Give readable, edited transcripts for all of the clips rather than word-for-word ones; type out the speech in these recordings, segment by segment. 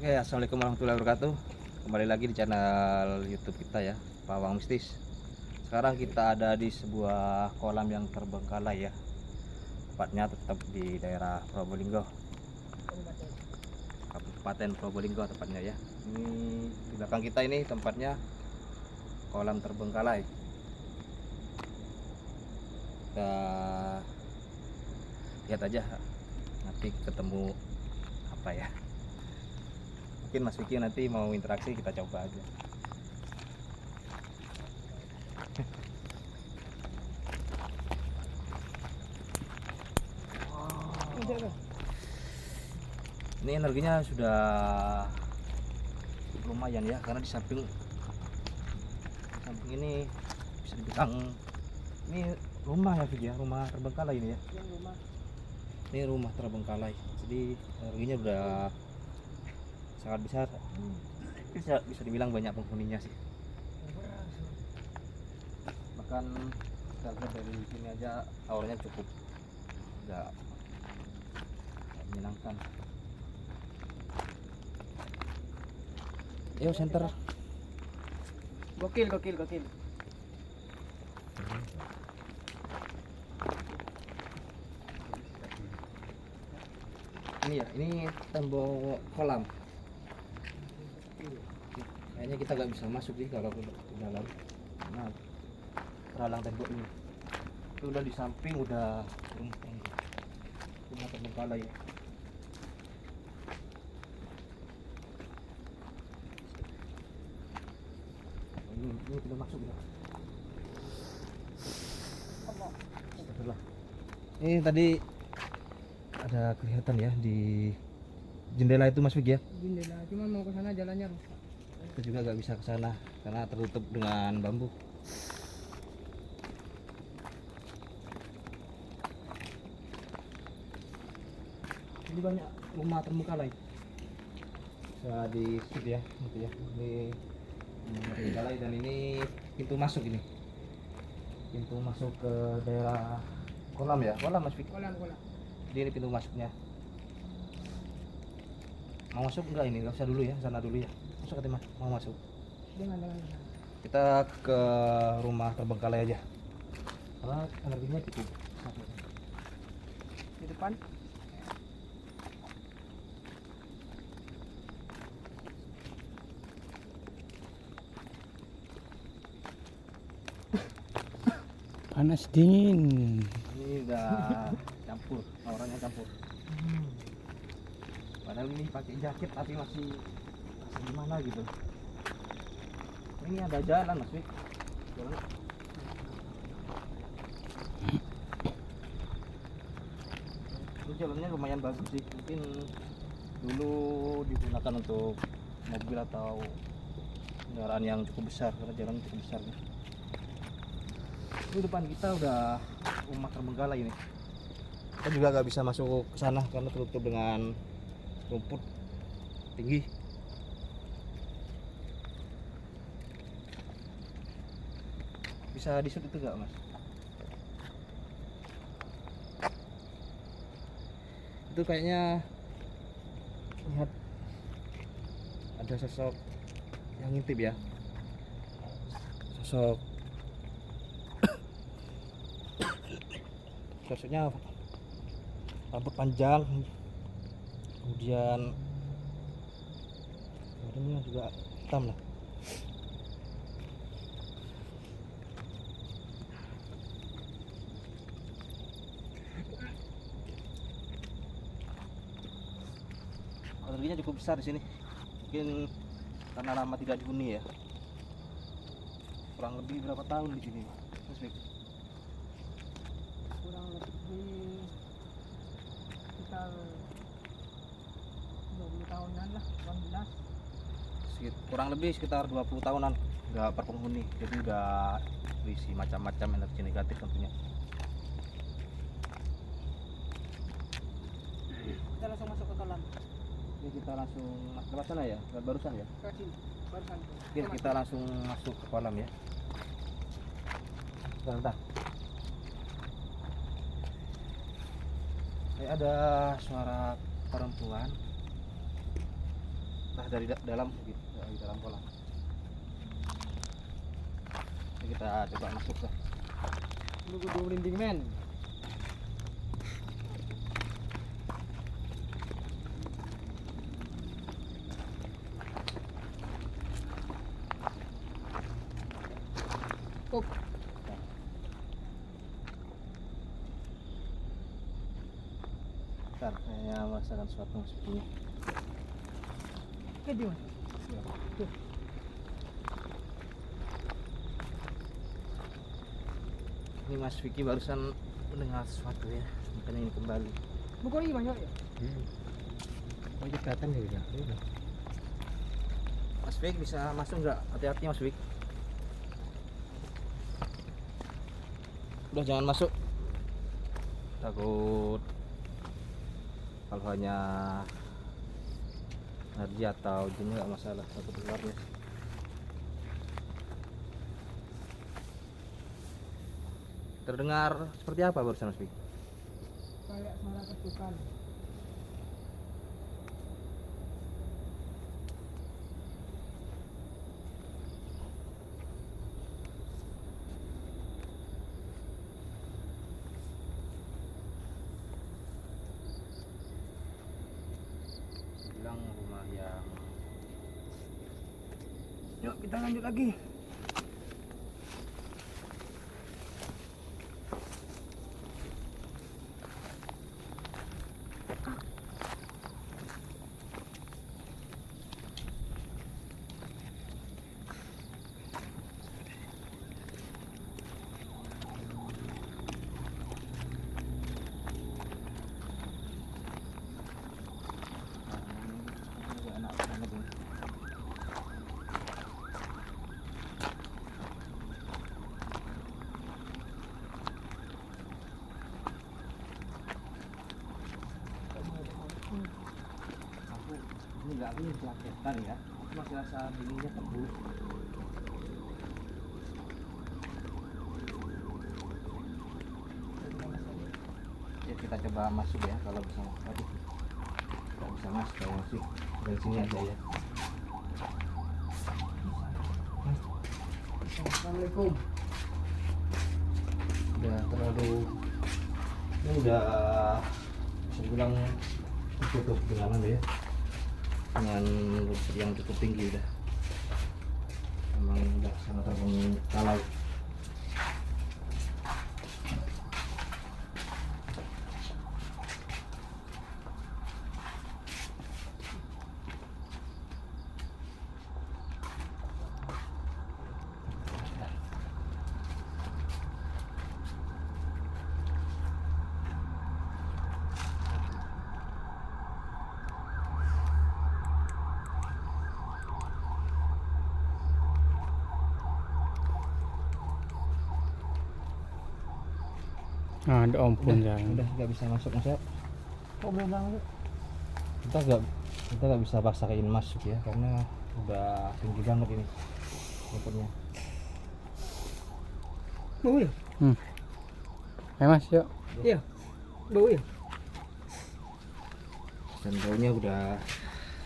Oke, assalamualaikum warahmatullahi wabarakatuh. Kembali lagi di channel YouTube kita ya, Pawang Mistis. Sekarang kita ada di sebuah kolam yang terbengkalai ya. Tepatnya tetap di daerah Probolinggo, Kabupaten Probolinggo tepatnya ya. Ini di belakang kita ini tempatnya kolam terbengkalai. Kita lihat aja nanti ketemu apa ya. Mungkin Mas Vicky nanti mau interaksi, kita coba aja. Ini energinya sudah lumayan ya, karena di samping ini bisa dibilang ini rumah ya Vicky ya, rumah terbengkalai ini ya. Ini rumah terbengkalai, jadi energinya udah sangat besar. Bisa dibilang banyak penghuninya sih. Bahkan kita lihat dari sini aja auranya cukup nggak menyenangkan. Yo center. Gokil. Ini ya, ini tembok kolam. Kayaknya kita nggak bisa masuk sih kalau ke dalam. Nah, terhalang tembok ini. Itu udah di samping udah rumah terbengkalai. Ini kita masuk ya. Setelah ini tadi ada kelihatan ya di jendela itu Mas Vicky ya. Jendela, cuman mau ke sana jalannya rusak. Kita juga nggak bisa ke sana karena tertutup dengan bambu. Ini banyak rumah terbengkalai. Bisa di skip ya, gitu ya. Ini terbengkalai dan ini pintu masuk ini. Pintu masuk ke daerah kolam ya, kolam Mas Vicky. Kolam. Jadi ini pintu masuknya. Mau masuk enggak ini? Enggak usah dulu ya, sana dulu ya. Masuk ke Mas, mau masuk. Jangan. Kita ke rumah terbengkalai aja. Karena energinya cukup besar. Di depan. Panas dingin. Ini udah campur, auranya campur. Padahal ini pakai jaket tapi masih gimana gitu. Ini ada jalan Mas Wik. Jalan. Ini jalannya lumayan bagus sih. Mungkin dulu digunakan untuk mobil atau kendaraan yang cukup besar karena jalan cukup besar nih. Ini depan kita udah rumah terbengkalai ini. Kita juga nggak bisa masuk ke sana karena tertutup dengan rumput tinggi. Bisa disut itu nggak Mas? Itu kayaknya lihat ada sosok yang ngintip ya. Sosoknya rambut panjang, kemudian badannya juga hitam lah. Energinya cukup besar di sini. Mungkin karena lama tidak dihuni ya. Kurang lebih berapa tahun di sini, Mas Bek? Kurang lebih sekitar 20 tahunan lah, 18. Kurang lebih sekitar 20 tahunan nggak berpenghuni, jadi udah berisi macam-macam energi negatif tentunya. Kita langsung masuk ke kolam. Jadi kita langsung lewat sana ya, lewat barusan ya. Ke sini, barusan. Oke, kita langsung masuk ke kolam ya. Bentar. Kayak ada suara perempuan. Entah dari dalam gitu, dari dalam kolam. Ini kita coba masuk lah. Lu kudu merinding men. Up. Bentar, kayaknya merasakan sesuatu sepertinya. Oke, di mana? Ini Mas Vicky barusan mendengar sesuatu ya, makanya ini kembali. Bukan ini banyak ya? Oh, ini kelihatan ya. Mas Vicky bisa masuk nggak? Hati-hati Mas Vicky. Udah jangan masuk. Takut kalau hanya Narji atau jin nggak masalah, takut keluarnya. Terdengar seperti apa barusan Mas Vicky? Kayak suara ketukan. Bilang rumah yang Yuk kita lanjut lagi. enak banget ini. Aku ini nggak ini kelaketan ya, aku masih rasa dinginnya tebu. Ya kita coba masuk ya, kalau bisa masuk. Aduh, nggak bisa masuk kalau masih dari sini aja ya. Assalamualaikum. Udah terlalu, ini udah bisa dibilang tutup genangan ya, dengan rumput yang cukup tinggi udah, memang udah sangat terbengkalai. Nah, ada ampun ya. Udah nggak bisa masuk mas ya. Kok belum bangun? Kita nggak bisa paksain masuk ya, karena udah tinggi banget ini rumputnya. Bau ya? Ayo mas, yuk. Iya. Bau ya? Dan baunya udah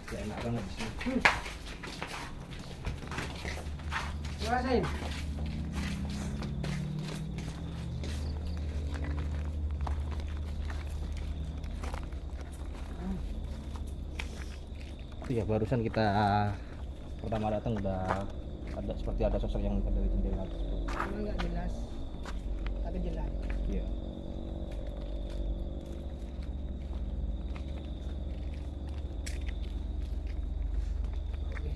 gak enak banget di sini. Rasain. Itu ya barusan kita pertama datang udah ada seperti ada sosok yang ada di jendela. Cuma nggak jelas. Tapi jelas. Iya. Oke.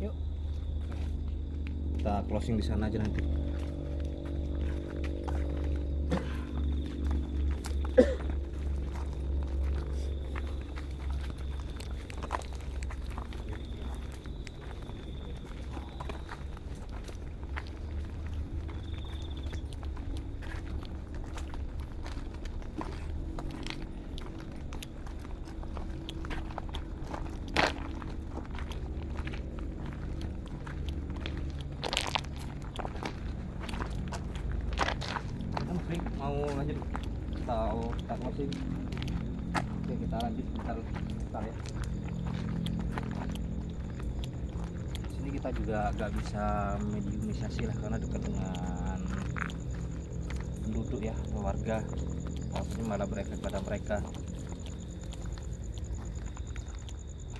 Yuk. Kita closing di sana aja nanti. Frik, mau lanjut atau kita closing? Oke, kita lanjut bentar ya. Di sini kita juga nggak bisa mediumisasi lah karena dekat dengan penduduk ya, warga. Takutnya malah berefek pada mereka.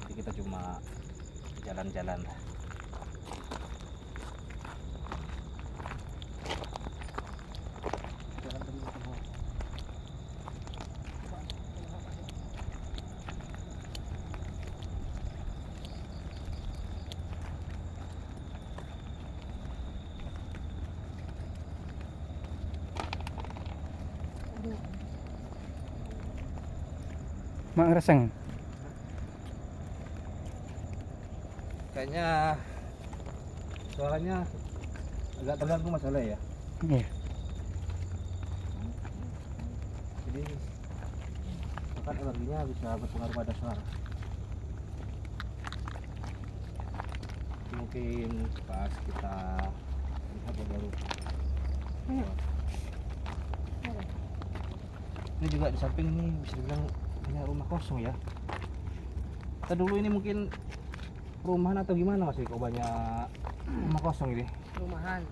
Jadi kita cuma jalan-jalan lah. Mak ngereseng. Kayaknya suaranya agak terganggu masalah ya. Iya. Jadi bahkan alerginya bisa berpengaruh pada suara. Mungkin pas kita lihat ya baru. Ini juga di samping ini bisa dibilang hanya rumah kosong ya. Kita dulu ini mungkin perumahan atau gimana Mas? Kok banyak rumah kosong ini? Rumahan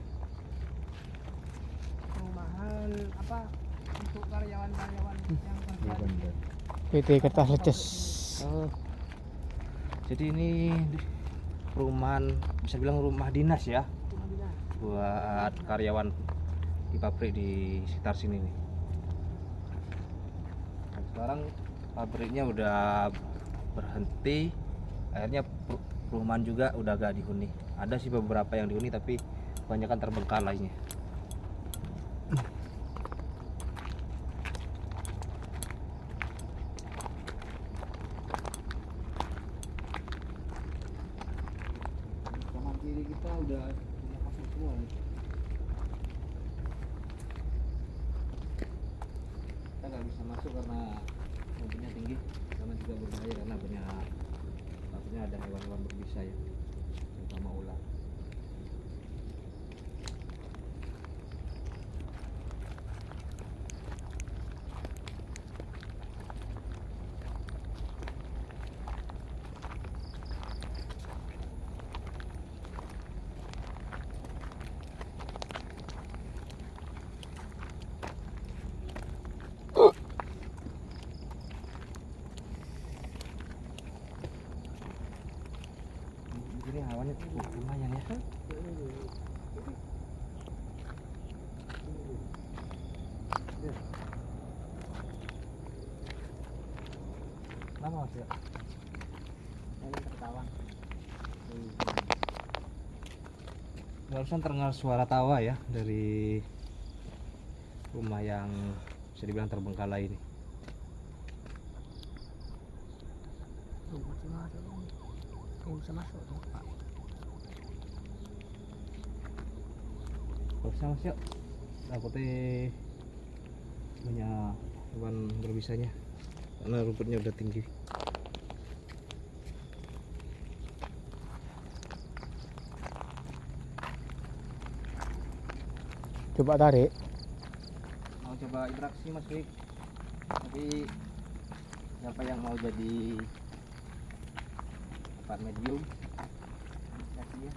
apa untuk karyawan-karyawan yang kerja PT Kertas Leces. Oh. Jadi ini perumahan, bisa bilang rumah dinas ya, rumah dinas. buat karyawan di pabrik di sekitar sini nih. Dan sekarang pabriknya udah berhenti, akhirnya perumahan juga udah gak dihuni. Ada sih beberapa yang dihuni tapi kebanyakan terbengkalainya. Kanan kiri kita udah rumah kosong semua nih. Kita nggak bisa masuk karena mobilnya tinggi, karena juga berbahaya karena banyak, takutnya ada hewan-hewan berbisa ya, terutama ular. Ini hawannya cukup lumayan ya. Kenapa Mas ya? Yang tertawa. Barusan terdengar suara tawa ya dari rumah yang bisa dibilang terbengkalai ini. Bisa masuk tuh Pak. Kalau bisa Mas yuk, takutnya banyak hewan berbisanya karena rumputnya udah tinggi. Coba tarik. Mau coba interaksi Mas Rik, tapi siapa yang mau jadi part medium interaksinya?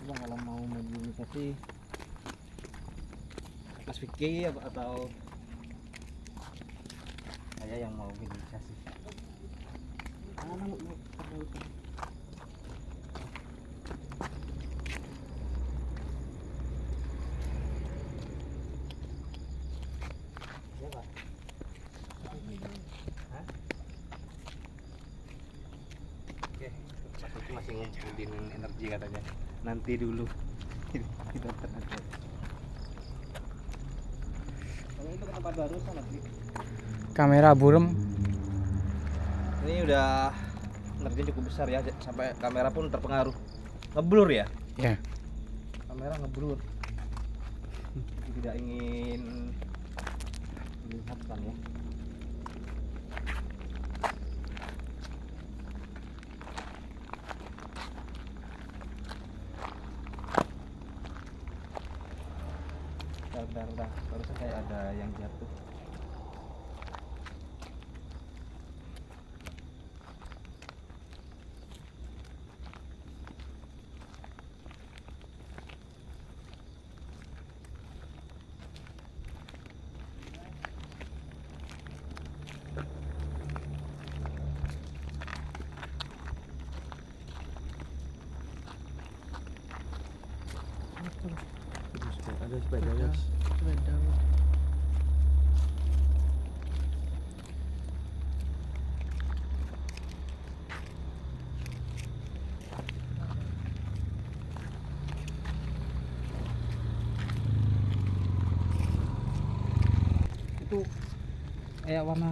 Coba kalau mau mediumisasi Mas Vicky atau saya yang mau mediumisasi. Ya, Pak. Hah? Oke, Mas Vicky masih ngumpulin energi katanya. Nanti dulu. Kita tenaga. Kalau itu ke tempat baru sana, Vicky. Kamera burem. Ini udah energinya cukup besar ya, sampai kamera pun terpengaruh. Ngeblur ya? Ya. Kamera ngeblur. Tidak ingin dilihatkan ya. barusan kayak ada yang jatuh. Ada sepeda guys. Sepeda. Itu kayak warna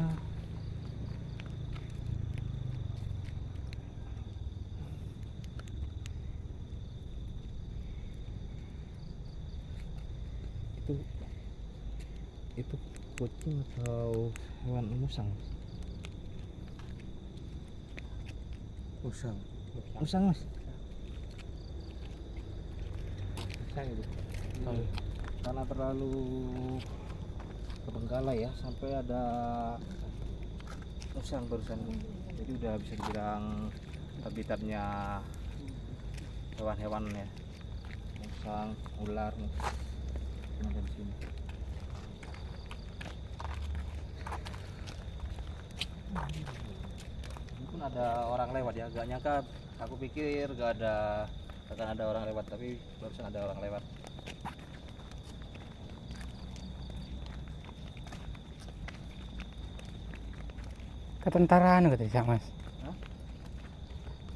itu kucing atau hewan musang? Usang. Musang mas? Musang itu. Karena terlalu terbengkalai ya, sampai ada musang barusan. Jadi udah bisa dibilang habitatnya hewan-hewan ya, musang, ular ada di sini. Ini pun ada orang lewat ya, gak nyangka, aku pikir gak akan ada orang lewat, tapi barusan ada orang lewat. Ketentaraan gitu mas. Hah?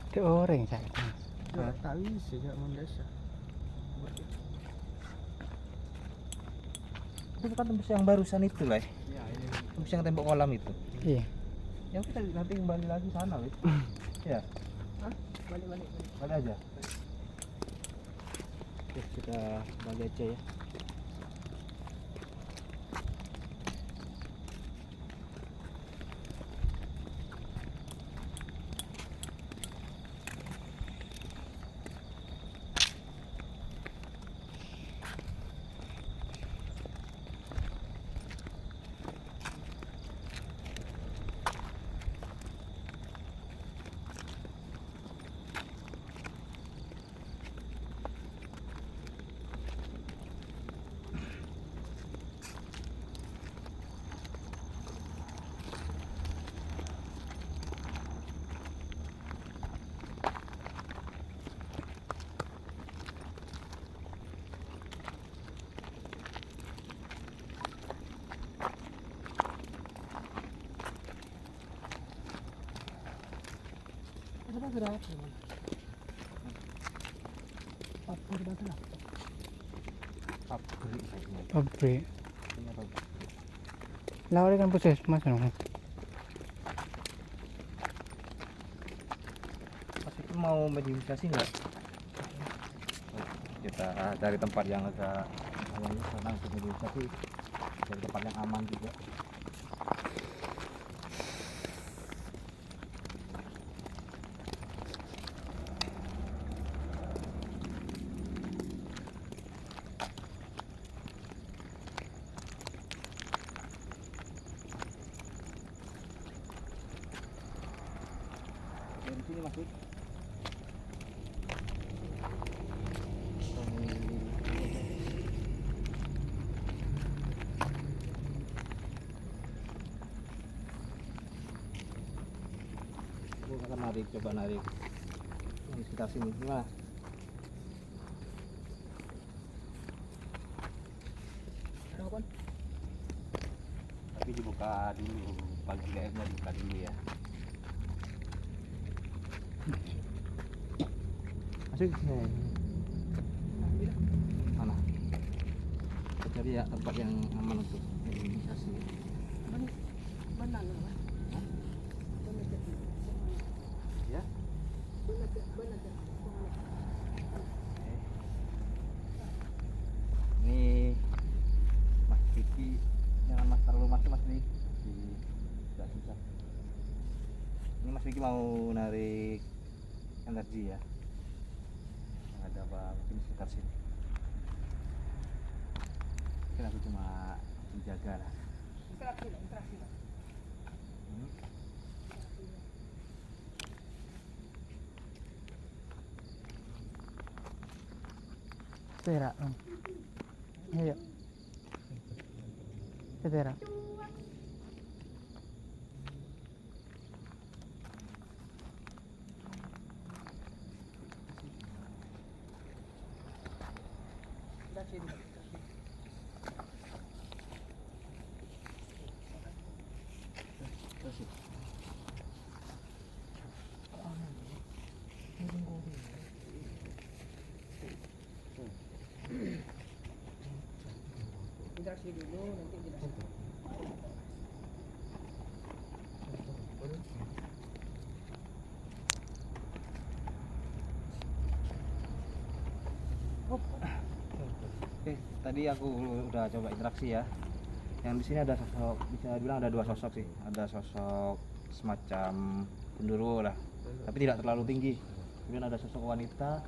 Ada orang saya mas. Tidak tahu sih gak mendesa. Itu kan tembus yang barusan itu lah, Ya ini. tembus yang tembok kolam itu. Iya. Yang kita nanti kembali lagi sana wis. Ya, Balik. balik aja. Oke, kita balik aja ya. Ada berapa? Papur batu lah. Pabrik kayaknya. Pabrik. Ini pabrik. Lawan kan puskesmas no. Mas itu mau mediumisasi nggak? Kita dari tempat yang agak awalnya sana untuk mediumisasi, dari tempat yang aman juga. Dari sini masuk. Aku akan narik, coba narik di sekitar sini. Gimana? Ada apa? Tapi dibuka dulu, pagi airnya dibuka dulu ya. Masuk ke sini. Mana? Kita cari ya tempat yang aman untuk mediumisasi. Mana lah? Ya. Ini Mas Vicky, jangan Mas terlalu masuk Mas nih. Tidak susah. Ini Mas Vicky mau narik energi ya. Ada apa mungkin sekitar sini. Kan aku cuma menjaga lah. Interaksi lah, interaksi lah. Hmm. Perak. Ayo. Perak. Interaksi dulu, interaksi. Terus sih. Interaksi dulu, nanti jelaskan. Oke, tadi aku udah coba interaksi ya. Yang di sini ada sosok, bisa dibilang ada dua sosok sih. Ada sosok semacam genderuwo lah, tapi tidak terlalu tinggi. Kemudian ada sosok wanita.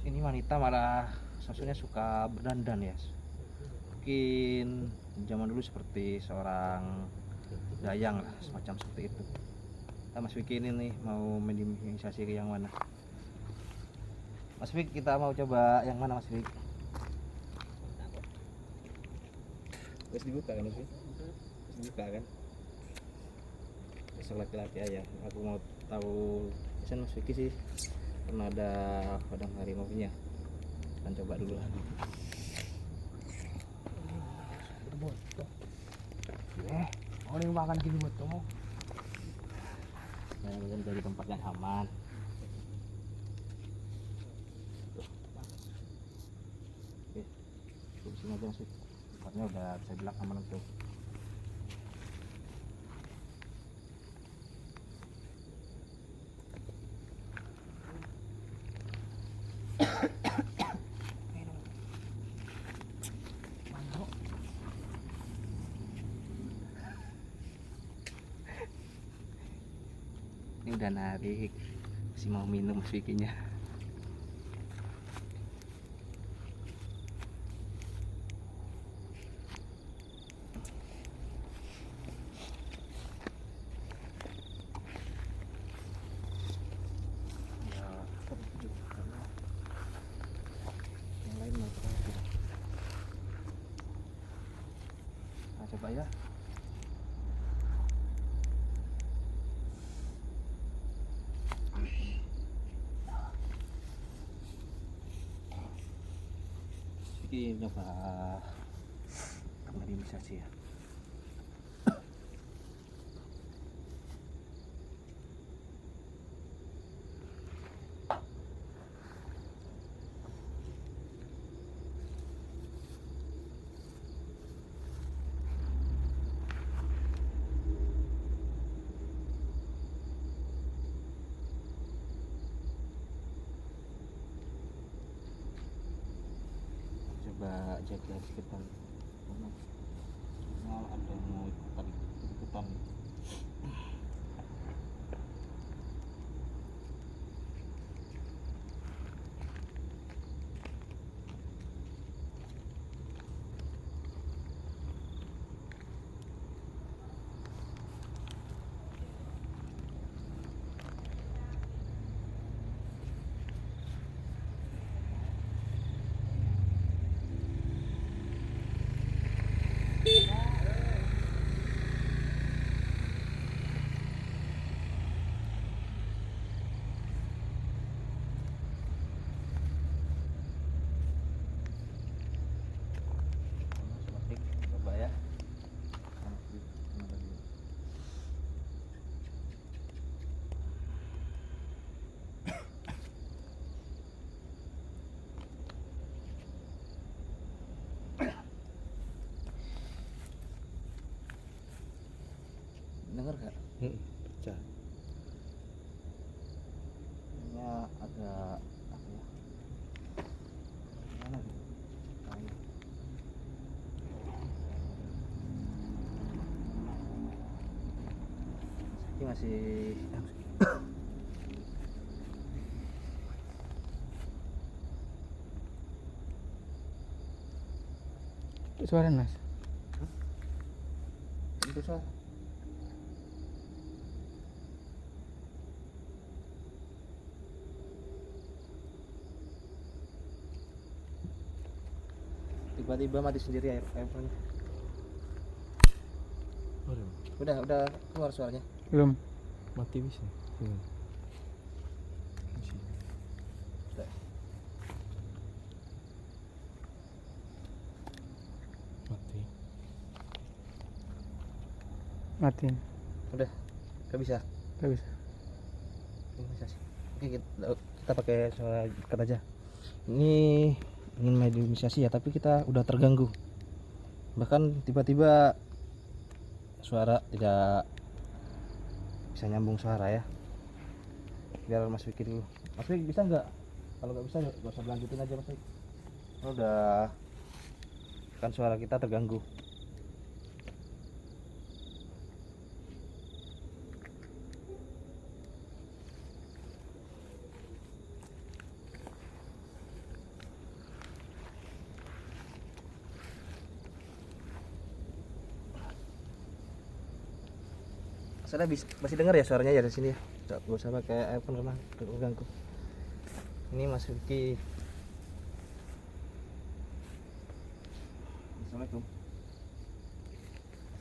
Ini wanita malah sosoknya suka berdandan ya. Mungkin zaman dulu seperti seorang dayang lah, semacam seperti itu. Nah, Mas Vicky ini nih mau mendimisasi ke yang mana? Mas Vicky, kita mau coba yang mana Mas Vicky? Terus dibuka kan Mas Vicky? Terus dibuka kan? Besok laki-laki aja. Aku mau tahu pesan Mas Vicky sih pernah ada padang harimau nya. Kita coba dulu lah. Orang yang makan gini buat kamu. Saya akan dari tempat yang aman. Oke, di sini aja Mas Vicky. Tempatnya udah bisa bilang aman untuk ini udah narik, masih mau minum Mas Vicky nya. Ya, yang lain mau terakhir. Nah, coba ya. Vicky nyoba mendimisasi ya. Coba jaga sekitar mana ada mau ikutan. Coba ya. Dengar gak? Pecah. Ini agak apa ya? Mana gitu? Kayu. Ini masih suara Nas. Itu suara. Tiba-tiba mati sendiri air handphone. Udah keluar suaranya. Belum. Mati bisa. Udah. Mati. Matiin. Udah. Gak bisa. Gak bisa. Bisa sih. Oke, kita pakai suara dekat aja. Ini ingin main inisiasi ya, tapi kita udah terganggu. Bahkan tiba-tiba suara tidak bisa nyambung suara ya. Biar Mas Wiki dulu. Mas Wiki bisa nggak? Kalau nggak bisa nggak usah lanjutin aja Mas Wiki. Udah kan suara kita terganggu. Saya masih dengar ya suaranya ya dari sini ya. Gak usah pakai iPhone karena terganggu. Ini Mas Wiki. Assalamualaikum.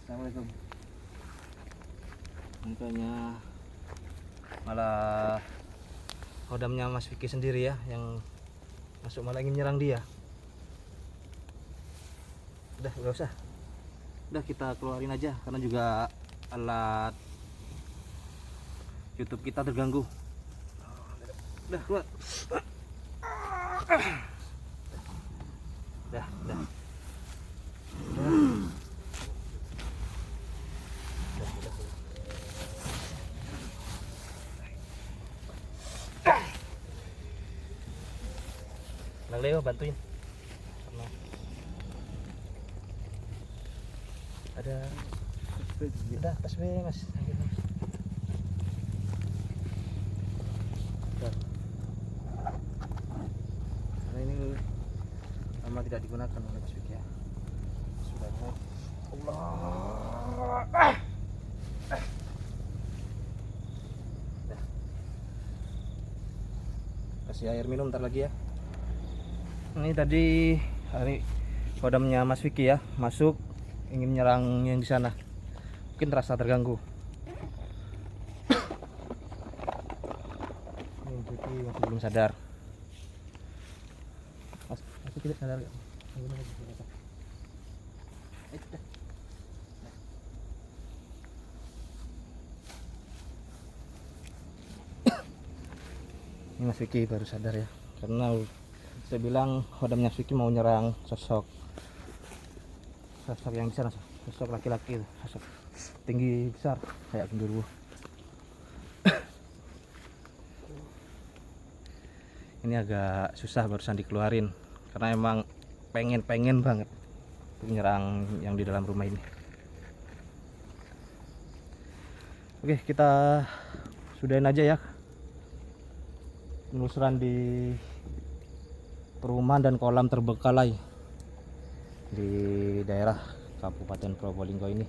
Assalamualaikum. Makanya malah hodamnya Mas Wiki sendiri ya yang masuk, malah ingin nyerang dia. Udah gak usah. Udah kita keluarin aja karena juga alat YouTube kita terganggu. Udah keluar. Udah. Bang Leo bantuin. Karena ada udah pas Mas. Karena ini lama tidak digunakan oleh Mas Wiki ya. Sudah Allah. Kasih air minum ntar lagi ya. Ini tadi hari kodamnya Mas Wiki ya, masuk ingin nyerang yang di sana. Mungkin terasa terganggu. Ini Wiki masih belum sadar. Masih tidak sadar gak? Ini Mas Wiki baru sadar ya, karena saya bilang hodamnya Mas Wiki mau nyerang sosok yang di sana, sosok laki-laki, sosok tinggi besar kayak genderuwo. Ini agak susah barusan dikeluarin karena emang pengen banget menyerang yang di dalam rumah ini. Oke, kita sudahin aja ya penelusuran di perumahan dan kolam terbengkalai di daerah Kabupaten Probolinggo ini.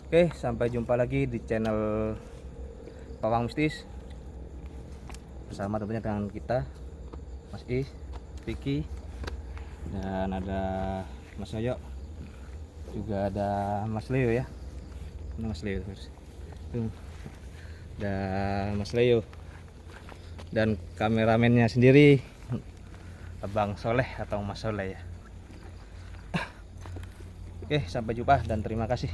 Oke, sampai jumpa lagi di channel Pawang Mistis bersama tentunya dengan kita Mas Is, Vicky, dan ada Mas Yoyo, juga ada Mas Leo ya. Mana Mas Leo terus? Dan Mas Leo dan kameramennya sendiri Abang Soleh atau Mas Soleh ya. Oke, sampai jumpa dan terima kasih.